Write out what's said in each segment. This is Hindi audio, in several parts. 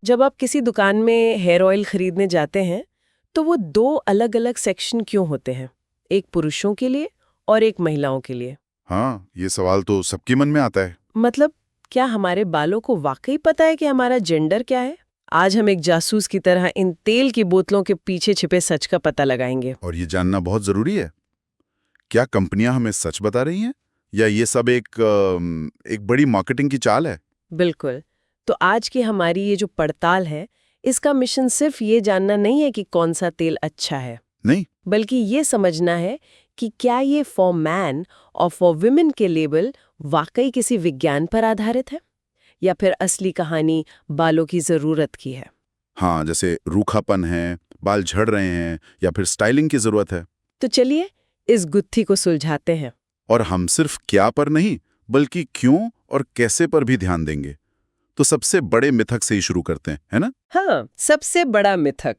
जब आप किसी दुकान में हेयर ऑयल खरीदने जाते हैं तो वो दो अलग अलग सेक्शन क्यों होते हैं, एक पुरुषों के लिए और एक महिलाओं के लिए? हाँ, ये सवाल तो सबके मन में आता है। मतलब क्या हमारे बालों को वाकई पता है कि हमारा जेंडर क्या है? आज हम एक जासूस की तरह इन तेल की बोतलों के पीछे छिपे सच का पता लगाएंगे। और ये जानना बहुत जरूरी है। क्या कंपनियां हमें सच बता रही हैं या ये सब एक बड़ी मार्केटिंग की चाल है? बिल्कुल। तो आज की हमारी ये जो पड़ताल है, इसका मिशन सिर्फ ये जानना नहीं है कि कौन सा तेल अच्छा है, नहीं। बल्कि ये समझना है कि क्या ये फॉर मैन और फॉर विमेन के लेबल वाकई किसी विज्ञान पर आधारित है या फिर असली कहानी बालों की जरूरत की है। हाँ, जैसे रूखापन है, बाल झड़ रहे हैं या फिर स्टाइलिंग की जरूरत है। तो चलिए इस गुत्थी को सुलझाते हैं। और हम सिर्फ क्या पर नहीं बल्कि क्यों और कैसे पर भी ध्यान देंगे। तो सबसे बड़े मिथक से ही शुरू करते हैं, है ना? हाँ, सबसे बड़ा मिथक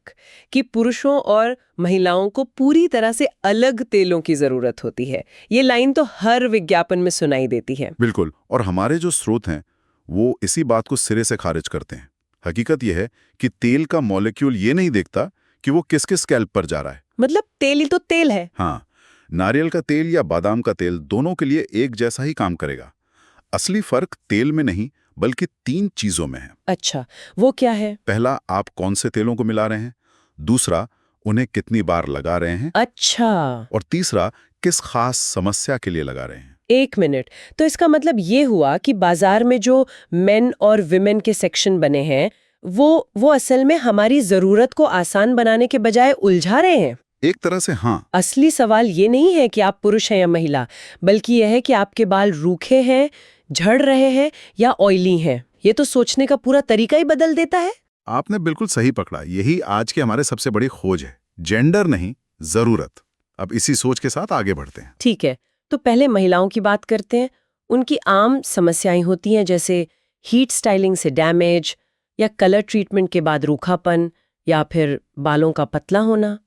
कि पुरुषों और महिलाओं को पूरी तरह से अलग तेलों की जरूरत होती है। ये लाइन तो हर विज्ञापन में सुनाई देती है। बिल्कुल। और हमारे जो स्रोत हैं वो इसी बात को सिरे से खारिज करते हैं। हकीकत यह है कि तेल का मॉलिक्यूल ये नहीं देखता कि वो किस किस स्कैल्प पर जा रहा है। मतलब तेल ही तो तेल है। हाँ, नारियल का तेल या बादाम का तेल दोनों के लिए एक जैसा ही काम करेगा। असली फर्क तेल में नहीं बल्कि 3 चीजों में है। अच्छा, वो क्या है? पहला, आप कौन से तेलों को मिला रहे हैं। दूसरा, उन्हें कितनी बार लगा रहे हैं। अच्छा, और तीसरा, किस खास समस्या के लिए लगा रहे हैं। 1 मिनट। तो इसका मतलब ये हुआ कि बाजार में जो मेन और विमेन के सेक्शन बने हैं वो असल में हमारी जरूरत को आसान बनाने के बजाय उलझा रहे हैं। एक तरह से हाँ। असली सवाल ये नहीं है कि आप पुरुष हैं या महिला, बल्कि यह है कि आपके बाल रूखे हैं, झड़ रहे हैं या ऑयली हैं। ये तो सोचने का पूरा तरीका ही बदल देता है। आपने बिल्कुल सही पकड़ा। यही आज के हमारे सबसे बड़ी खोज है। जेंडर नहीं, जरूरत। अब इसी सोच के साथ आगे बढ़ते हैं। ठीक है, तो पहले महिलाओं की बात करते हैं। उनकी आम समस्याएं होती हैं जैसे हीट स्टाइलिंग से डैमेज या कलर ट्रीटमेंट के बाद रूखापन या फिर बालों का पतला होना।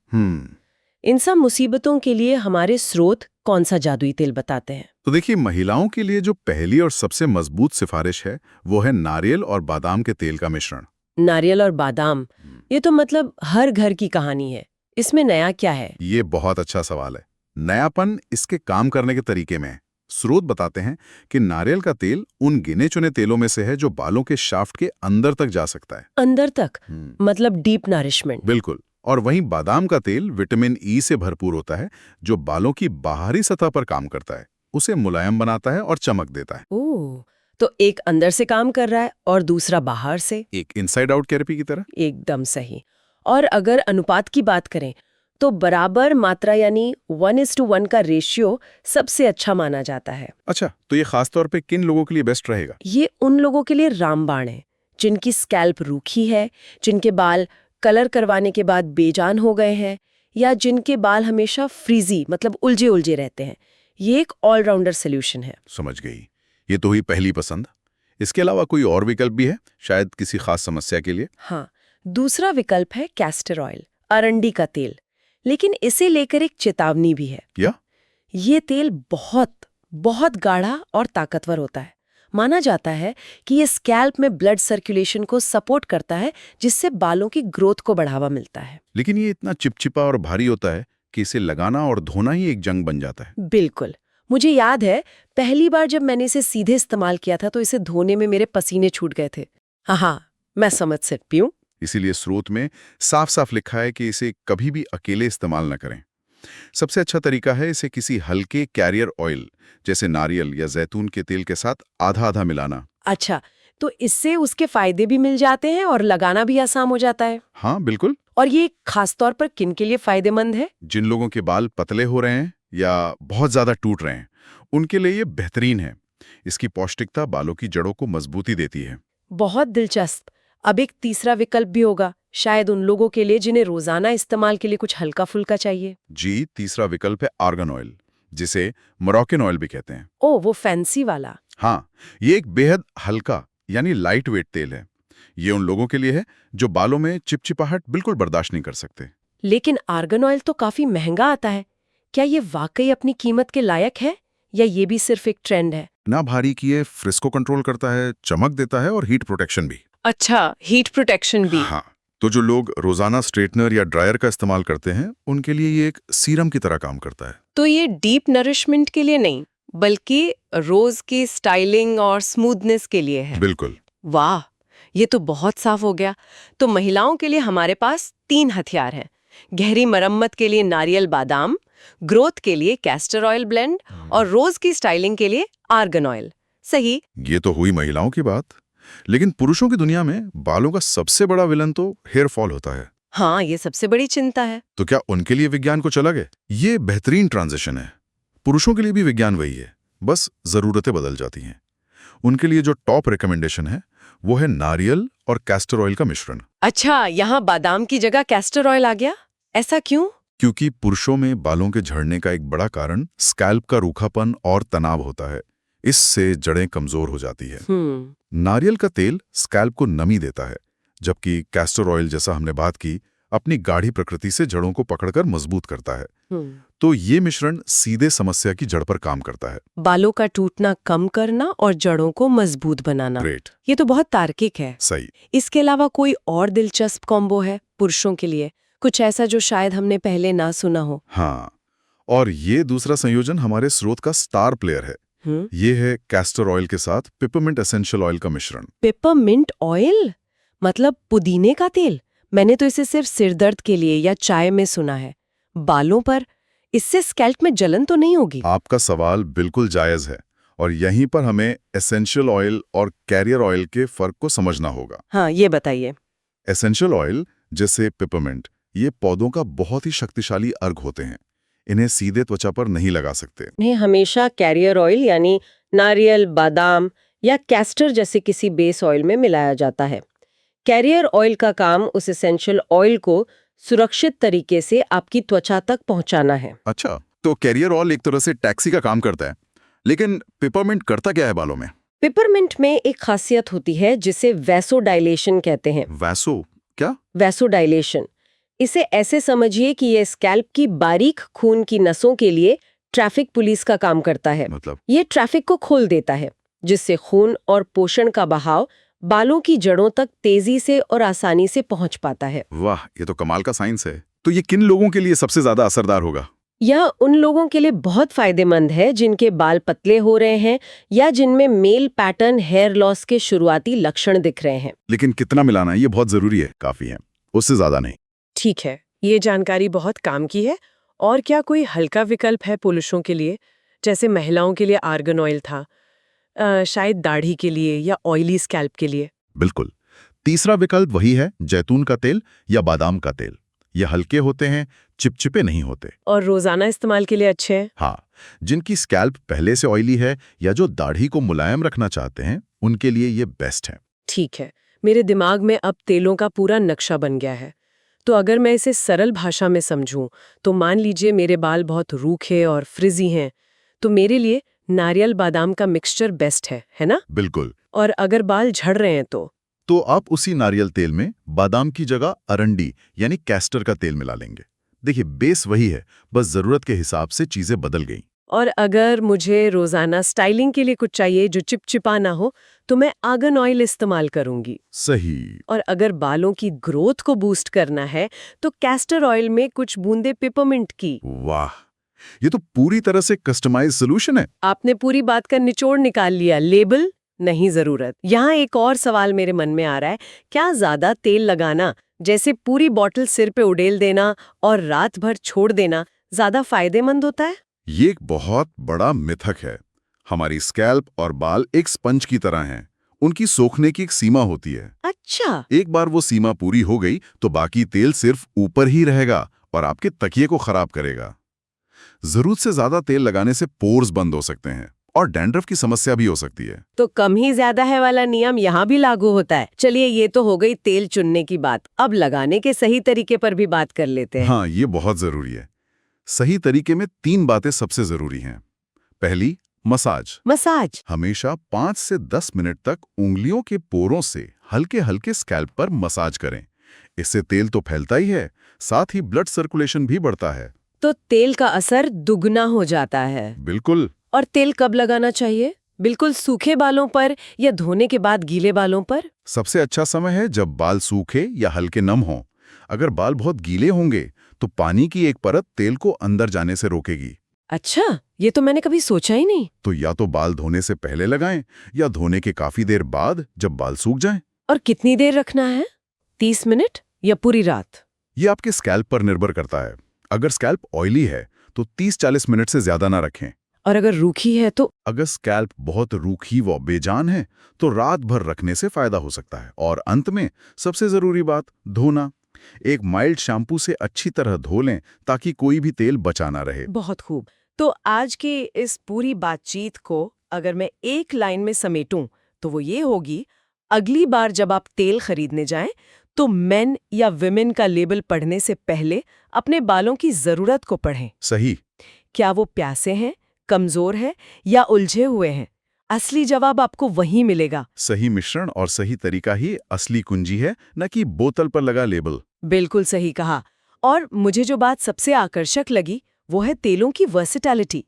इन सब मुसीबतों के लिए हमारे स्रोत कौन सा जादुई तेल बताते हैं? तो देखिए, महिलाओं के लिए जो पहली और सबसे मजबूत सिफारिश है वो है नारियल और बादाम के तेल का मिश्रण। नारियल और बादाम, ये तो मतलब हर घर की कहानी है। इसमें नया क्या है? ये बहुत अच्छा सवाल है। नयापन इसके काम करने के तरीके में है। स्रोत बताते हैं कि नारियल का तेल उन गिने चुने तेलों में से है जो बालों के शाफ्ट के अंदर तक जा सकता है। अंदर तक? मतलब डीप नरिशमेंट। बिल्कुल। और वहीं बादाम का तेल विटामिन ई से भरपूर होता है जो बालों की बाहरी सतह पर काम करता है, उसे मुलायम बनाता है और चमक देता है। ओह, तो एक अंदर से काम कर रहा है और दूसरा बाहर से। एक इनसाइड आउट थेरेपी की तरह। एकदम सही। और अगर अनुपात की बात करें तो बराबर मात्रा यानी 1:1 का रेशियो सबसे अच्छा माना जाता है। अच्छा, तो ये खास तौर पे किन लोगों के लिए बेस्ट रहेगा? ये उन लोगों के लिए रामबाण है जिनकी स्कैल्प रूखी है, जिनके बाल कलर करवाने के बाद बेजान हो गए हैं या जिनके बाल हमेशा फ्रीजी मतलब उलझे उलझे रहते हैं। ये एक ऑलराउंडर सोल्यूशन है। समझ गई। ये तो हुई पहली पसंद। इसके अलावा कोई और विकल्प भी है, शायद किसी खास समस्या के लिए? हाँ, दूसरा विकल्प है कैस्टर ऑयल, अरंडी का तेल। लेकिन इसे लेकर एक चेतावनी भी है। क्या? ये तेल बहुत बहुत गाढ़ा और ताकतवर होता है। माना जाता है कि ये स्कैल्प में ब्लड सर्कुलेशन को सपोर्ट करता है, जिससे बालों की ग्रोथ को बढ़ावा मिलता है। लेकिन ये इतना चिपचिपा और भारी होता है कि इसे लगाना और धोना ही एक जंग बन जाता है। बिल्कुल। मुझे याद है पहली बार जब मैंने इसे सीधे इस्तेमाल किया था तो इसे धोने में मेरे पसीने छूट गए थे। हाँ, मैं समझ सकती हूँ। इसीलिए स्रोत में साफ साफ लिखा है कि इसे कभी भी अकेले इस्तेमाल न करें। सबसे अच्छा तरीका है इसे किसी हल्के कैरियर ऑयल जैसे नारियल या जैतून के तेल के साथ आधा आधा मिलाना। अच्छा, तो इससे उसके फायदे भी मिल जाते हैं और लगाना भी आसान हो जाता है। हाँ बिल्कुल। और ये खास तौर पर किन के लिए फायदेमंद है? जिन लोगों के बाल पतले हो रहे हैं या बहुत ज्यादा टूट रहे हैं, उनके लिए ये बेहतरीन है। इसकी पौष्टिकता बालों की जड़ों को मजबूती देती है। बहुत दिलचस्प। अब एक तीसरा विकल्प भी होगा, शायद उन लोगों के लिए जिन्हें रोजाना इस्तेमाल के लिए कुछ हल्का फुल्का चाहिए। जी, तीसरा विकल्प है आर्गन ऑयल, जिसे मोरक्कन ऑयल भी कहते हैं। ओ, वो फैंसी वाला। हाँ, ये एक बेहद हल्का यानी लाइट वेट तेल है। ये उन लोगों के लिए है जो बालों में चिपचिपाहट बिल्कुल बर्दाश्त नहीं कर सकते। लेकिन आर्गन ऑयल तो काफी महंगा आता है। क्या ये वाकई अपनी कीमत के लायक है या ये भी सिर्फ एक ट्रेंड है? ना भारी किए, फ्रिस्को कंट्रोल करता है, चमक देता है और हीट प्रोटेक्शन भी। अच्छा, हीट प्रोटेक्शन भी। हाँ, तो जो लोग रोजाना स्ट्रेटनर या ड्रायर का इस्तेमाल करते हैं उनके लिए ये एक सीरम की तरह काम करता है। तो ये डीप नरिशमेंट के लिए नहीं, बल्कि रोज की स्टाइलिंग और स्मूथनेस के लिए है। बिल्कुल। वाह, ये तो बहुत साफ हो गया। तो महिलाओं के लिए हमारे पास 3 हथियार हैं। गहरी मरम्मत के लिए नारियल बादाम, ग्रोथ के लिए कैस्टर ऑयल ब्लेंड और रोज की स्टाइलिंग के लिए आर्गन ऑयल। सही? ये तो हुई महिलाओं की बात, लेकिन पुरुषों की दुनिया में बालों का सबसे बड़ा विलन तो हेयर फॉल होता है। हाँ, ये सबसे बड़ी चिंता है। तो क्या उनके लिए विज्ञान कुछ अलग है? ये बेहतरीन ट्रांजिशन है। पुरुषों के लिए भी विज्ञान वही है, बस जरूरतें बदल जाती हैं। उनके लिए जो टॉप रिकमेंडेशन है वो है नारियल और कैस्टर ऑयल का मिश्रण। अच्छा, यहाँ बादाम की जगह कैस्टर ऑयल आ गया? ऐसा क्यों? क्योंकि पुरुषों में बालों के झड़ने का एक बड़ा कारण स्कैल्प का रूखापन और तनाव होता है। इससे जड़ें कमजोर हो जाती है। नारियल का तेल स्कैल्प को नमी देता है, जबकि कैस्टर ऑयल, जैसा हमने बात की, अपनी गाढ़ी प्रकृति से जड़ों को पकड़कर मजबूत करता है। तो ये मिश्रण सीधे समस्या की जड़ पर काम करता है। बालों का टूटना कम करना और जड़ों को मजबूत बनाना। ग्रेट। ये तो बहुत तार्किक है। सही। इसके अलावा कोई और दिलचस्प कॉम्बो है पुरुषों के लिए? कुछ ऐसा जो शायद हमने पहले ना सुना हो? हाँ, और ये दूसरा संयोजन हमारे स्रोत का स्टार प्लेयर है। ये है कैस्टर ऑयल के साथ पिपरमिंट एसेंशियल ऑयल का मिश्रण। Peppermint oil? मतलब पुदीने का तेल? मैंने तो इसे सिर्फ सिरदर्द के लिए या चाय में सुना है। बालों पर इससे स्कैल्प में जलन तो नहीं होगी? आपका सवाल बिल्कुल जायज है, और यहीं पर हमें एसेंशियल ऑयल और कैरियर ऑयल के फर्क को समझना होगा। हाँ, ये बताइए। एसेंशियल ऑयल, जैसे पिपरमिंट, ये पौधों का बहुत ही शक्तिशाली अर्घ होते हैं। इन्हें सीधे त्वचा पर नहीं लगा सकते। इन्हें हमेशा कैरियर ऑयल यानी नारियल, बादाम या कैस्टर जैसे किसी बेस ऑयल में मिलाया जाता है। कैरियर ऑयल का काम उस एसेंशियल ऑयल को सुरक्षित तरीके से आपकी त्वचा तक पहुंचाना है। अच्छा, तो कैरियर ऑयल एक तरह से टैक्सी का काम करता है, लेकिन पिपरमिंट करता क्या है बालों में? पिपरमिंट में एक खासियत होती है जिसे वैसोडाइलेशन कहते हैं। वैसो क्या? वैसोडाइलेशन, इसे ऐसे समझिए कि ये स्कैल्प की बारीक खून की नसों के लिए ट्रैफिक पुलिस का काम करता है। मतलब? ये ट्रैफिक को खोल देता है, जिससे खून और पोषण का बहाव बालों की जड़ों तक तेजी से और आसानी से पहुंच पाता है। वाह, ये तो कमाल का साइंस है। तो ये किन लोगों के लिए सबसे ज्यादा असरदार होगा? यह उन लोगों के लिए बहुत फायदेमंद है जिनके बाल पतले हो रहे हैं या जिनमें मेल पैटर्न हेयर लॉस के शुरुआती लक्षण दिख रहे हैं। लेकिन कितना मिलाना है, ये बहुत जरूरी है। काफी है, उससे ज्यादा नहीं। ठीक है, ये जानकारी बहुत काम की है। और क्या कोई हल्का विकल्प है पुरुषों के लिए? जैसे महिलाओं के लिए आर्गन ऑयल था, शायद दाढ़ी के लिए या ऑयली स्कैल्प के लिए। बिल्कुल। तीसरा विकल्प वही है जैतून का तेल या बादाम का तेल। ये हल्के होते हैं, चिपचिपे नहीं होते, और रोजाना इस्तेमाल के लिए अच्छे हैं। हाँ, जिनकी स्कैल्प पहले से ऑयली है या जो दाढ़ी को मुलायम रखना चाहते हैं, उनके लिए ये बेस्ट है। ठीक है, मेरे दिमाग में अब तेलों का पूरा नक्शा बन गया है। तो अगर मैं इसे सरल भाषा में समझूं, तो मान लीजिए मेरे बाल बहुत रूखे और फ्रिजी हैं, तो मेरे लिए नारियल बादाम का मिक्सचर बेस्ट है ना? बिल्कुल। और अगर बाल झड़ रहे हैं तो आप उसी नारियल तेल में बादाम की जगह अरंडी यानी कैस्टर का तेल मिला लेंगे। देखिए, बेस वही है, बस जरूरत के हिसाब से चीजें बदल गई। और अगर मुझे रोजाना स्टाइलिंग के लिए कुछ चाहिए जो चिपचिपा ना हो, तो मैं आर्गन ऑयल इस्तेमाल करूंगी। सही। और अगर बालों की ग्रोथ को बूस्ट करना है, तो कैस्टर ऑयल में कुछ बूंदे पिपरमिंट की। वाह, ये तो पूरी तरह से कस्टमाइज सोल्यूशन है। आपने पूरी बात का निचोड़ निकाल लिया। लेबल नहीं जरूरत। यहाँ एक और सवाल मेरे मन में आ रहा है, क्या ज्यादा तेल लगाना, जैसे पूरी बॉटल सिर पे उड़ेल देना और रात भर छोड़ देना, ज्यादा फायदेमंद होता है? ये एक बहुत बड़ा मिथक है। हमारी स्कैल्प और बाल एक स्पंज की तरह हैं। उनकी सोखने की एक सीमा होती है। अच्छा। एक बार वो सीमा पूरी हो गई तो बाकी तेल सिर्फ ऊपर ही रहेगा और आपके तकिए को खराब करेगा। जरूरत से ज्यादा तेल लगाने से पोर्स बंद हो सकते हैं और डैंड्रफ की समस्या भी हो सकती है। तो कम ही ज्यादा है वाला नियम यहाँ भी लागू होता है। चलिए, ये तो हो गई तेल चुनने की बात। अब लगाने के सही तरीके पर भी बात कर लेते हैं। हाँ, ये बहुत जरूरी है। सही तरीके में 3 बातें सबसे जरूरी हैं। पहली, मसाज। मसाज हमेशा 5 से 10 मिनट तक उंगलियों के पोरों से हल्के हल्के स्कैल्प पर मसाज करें। इससे तेल तो फैलता ही है, साथ ही ब्लड सर्कुलेशन भी बढ़ता है। तो तेल का असर दुगना हो जाता है। बिल्कुल। और तेल कब लगाना चाहिए? बिल्कुल सूखे बालों पर या धोने के बाद गीले बालों पर? सबसे अच्छा समय है जब बाल सूखे या हल्के नम हों। अगर बाल बहुत गीले होंगे तो पानी की एक परत तेल को अंदर जाने से रोकेगी। अच्छा, ये तो मैंने कभी सोचा ही नहीं। तो या तो बाल धोने से पहले लगाएं या धोने के काफी देर बाद जब बाल सूख जाएं। और कितनी देर रखना है? 30 मिनट या पूरी रात? ये आपके स्कैल्प पर निर्भर करता है। अगर स्कैल्प ऑयली है तो 30-40 मिनट से ज्यादा ना रखें। और अगर रूखी है तो? अगर स्कैल्प बहुत रूखी व बेजान है तो रात भर रखने से फायदा हो सकता है। और अंत में सबसे जरूरी बात, धोना। एक माइल्ड शैम्पू से अच्छी तरह धो लें ताकि कोई भी तेल बचा ना रहे। बहुत खूब। तो आज की इस पूरी बातचीत को अगर मैं एक लाइन में समेटूं तो वो ये होगी, अगली बार जब आप तेल खरीदने जाएं तो मेन या विमेन का लेबल पढ़ने से पहले अपने बालों की जरूरत को पढ़ें। सही। क्या वो प्यासे हैं, कमजोर है या उलझे हुए हैं? असली जवाब आपको वहीं मिलेगा। सही मिश्रण और सही तरीका ही असली कुंजी है, न कि बोतल पर लगा लेबल। बिल्कुल सही कहा। और मुझे जो बात सबसे आकर्षक लगी वो है तेलों की वर्सेटैलिटी।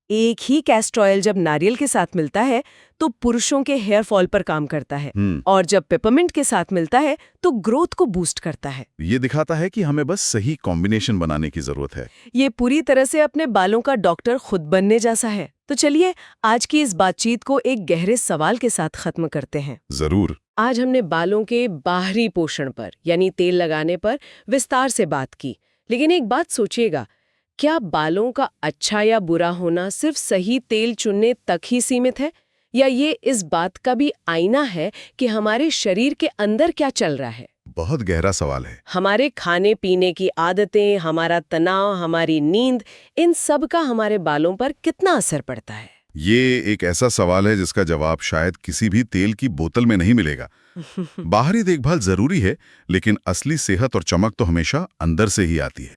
एक ही कैस्टर ऑयल जब नारियल के साथ मिलता है तो पुरुषों के हेयर फॉल पर काम करता है, और जब पेपरमिंट के साथ मिलता है तो ग्रोथ को बूस्ट करता है। ये दिखाता है कि हमें बस सही कॉम्बिनेशन बनाने की जरूरत है। ये पूरी तरह से अपने बालों का डॉक्टर खुद बनने जैसा है। तो चलिए आज की इस बातचीत को एक गहरे सवाल के साथ खत्म करते हैं। जरूर। आज हमने बालों के बाहरी पोषण पर यानी तेल लगाने पर विस्तार से बात की, लेकिन एक बात सोचिएगा, क्या बालों का अच्छा या बुरा होना सिर्फ सही तेल चुनने तक ही सीमित है, या ये इस बात का भी आईना है कि हमारे शरीर के अंदर क्या चल रहा है? बहुत गहरा सवाल है। हमारे खाने पीने की आदतें, हमारा तनाव, हमारी नींद, इन सब का हमारे बालों पर कितना असर पड़ता है? ये एक ऐसा सवाल है जिसका जवाब शायद किसी भी तेल की बोतल में नहीं मिलेगा। बाहरी देखभाल जरूरी है, लेकिन असली सेहत और चमक तो हमेशा अंदर से ही आती है।